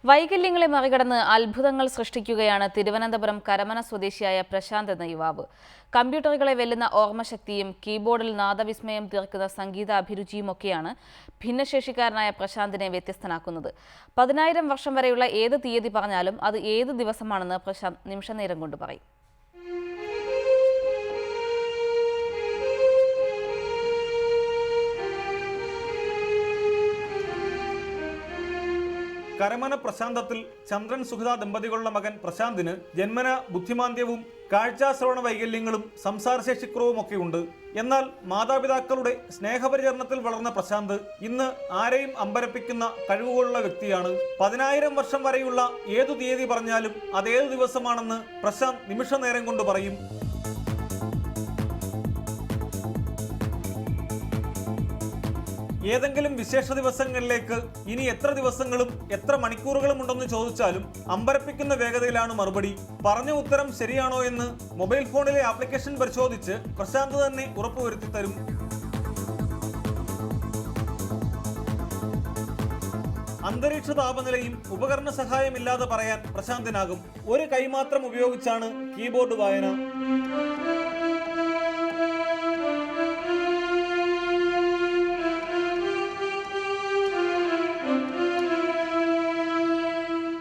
വൈകല്യങ്ങളെ മറികടന്ന് അത്ഭുതങ്ങൾ സൃഷ്ടിക്കുകയാണ് തിരുവനന്തപുരം കരമന സ്വദേശിയായ പ്രശാന്ത് എന്ന യുവാവ്. കമ്പ്യൂട്ടറുകളെ വെല്ലുന്ന ഓർമ്മശക്തിയും കീബോർഡിൽ നാദവിസ്മയം തീർക്കുന്ന സംഗീത അഭിരുചിയുമൊക്കെയാണ് ഭിന്നശേഷിക്കാരനായ പ്രശാന്തിനെ വ്യത്യസ്തനാക്കുന്നത്. 10,000 വർഷം വരെയുള്ള ഏത് തീയതി പറഞ്ഞാലും അത് ഏത് ദിവസമാണെന്ന് പ്രശാന്ത് നിമിഷനേരം കൊണ്ട് പറയും. കരമന പ്രശാന്തത്തിൽ ചന്ദ്രൻ സുഹിത ദമ്പതികളുടെ മകൻ പ്രശാന്തിന് ജന്മന ബുദ്ധിമാന്ദ്യവും കാഴ്ചാശ്രവണ വൈകല്യങ്ങളും സംസാരശേഷിക്കുറവുമൊക്കെ ഉണ്ട്. എന്നാൽ മാതാപിതാക്കളുടെ സ്നേഹപരിചരണത്തിൽ വളർന്ന പ്രശാന്ത് ഇന്ന് ആരെയും അമ്പരപ്പിക്കുന്ന കഴിവുകളുള്ള വ്യക്തിയാണ്. 10,000 വർഷം വരെയുള്ള ഏതു തീയതി പറഞ്ഞാലും അതേതു ദിവസമാണെന്ന് പ്രശാന്ത് നിമിഷനേരം കൊണ്ട് പറയും. ഏതെങ്കിലും വിശേഷ ദിവസങ്ങളിലേക്ക് ഇനി എത്ര ദിവസങ്ങളും എത്ര മണിക്കൂറുകളും ഉണ്ടെന്ന് ചോദിച്ചാലും അമ്പരപ്പിക്കുന്ന വേഗതയിലാണ് മറുപടി. പറഞ്ഞ ഉത്തരം ശരിയാണോ എന്ന് മൊബൈൽ ഫോണിലെ ആപ്ലിക്കേഷൻ പരിശോധിച്ച് പ്രശാന്ത് തന്നെ ഉറപ്പുവരുത്തി തരും. അന്തരീക്ഷ താപനിലയും ഉപകരണ സഹായമില്ലാതെ പറയാൻ പ്രശാന്തിനാകും. ഒരു കൈ മാത്രം ഉപയോഗിച്ചാണ് കീബോർഡ് വായന.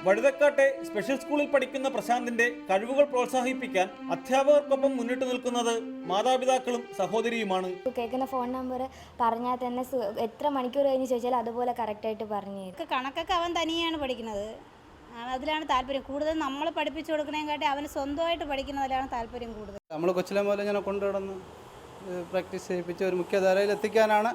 വഴുതക്കാട്ടെ സ്പെഷ്യൽ സ്കൂളിൽ പഠിക്കുന്ന പ്രശാന്തിന്റെ കഴിവുകൾ പ്രോത്സാഹിപ്പിക്കാൻ അധ്യാപകർക്കൊപ്പം മുന്നിട്ട് നിൽക്കുന്നത് മാതാപിതാക്കളും സഹോദരിയുമാണ്. കേൾക്കുന്ന ഫോൺ നമ്പർ പറഞ്ഞാൽ തന്നെ എത്ര മണിക്കൂർ കഴിഞ്ഞ് ചോദിച്ചാൽ അതുപോലെ കറക്റ്റായിട്ട് പറഞ്ഞു. കണക്കൊക്കെ അവൻ തനിയാണ് പഠിക്കുന്നത്, അതിലാണ് താല്പര്യം കൂടുതൽ. നമ്മൾ പഠിപ്പിച്ചു കൊടുക്കണേക്കാട്ടി അവന് സ്വന്തമായിട്ട് പഠിക്കുന്നതിലാണ് താല്പര്യം കൂടുതൽ. നമ്മൾ കൊച്ചിലെ പോലെ ഇങ്ങനെ കൊണ്ടുനടന്ന് പ്രാക്ടീസ് ചെയ്യിപ്പിച്ച് ഒരു മുഖ്യധാരയിൽ എത്തിക്കാനാണ്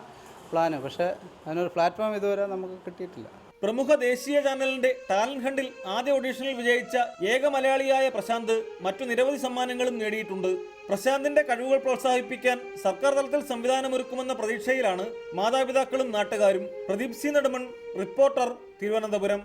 പ്ലാന്. പക്ഷേ അതിനൊരു പ്ലാറ്റ്ഫോം ഇതുവരെ നമുക്ക് കിട്ടിയിട്ടില്ല. പ്രമുഖ ദേശീയ ചാനലിന്റെ ടാലന്റ് ഹണ്ടിൽ ആദ്യ ഓഡീഷനിൽ വിജയിച്ച ഏക മലയാളിയായ പ്രശാന്ത് മറ്റു നിരവധി സമ്മാനങ്ങളും നേടിയിട്ടുണ്ട്. പ്രശാന്തിന്റെ കഴിവുകൾ പ്രോത്സാഹിപ്പിക്കാൻ സർക്കാർ തലത്തിൽ സംവിധാനമൊരുക്കുമെന്ന പ്രതീക്ഷയിലാണ് മാതാപിതാക്കളും നാട്ടുകാരും. Pradeep C Nedumon, reporter, Thiruvananthapuram.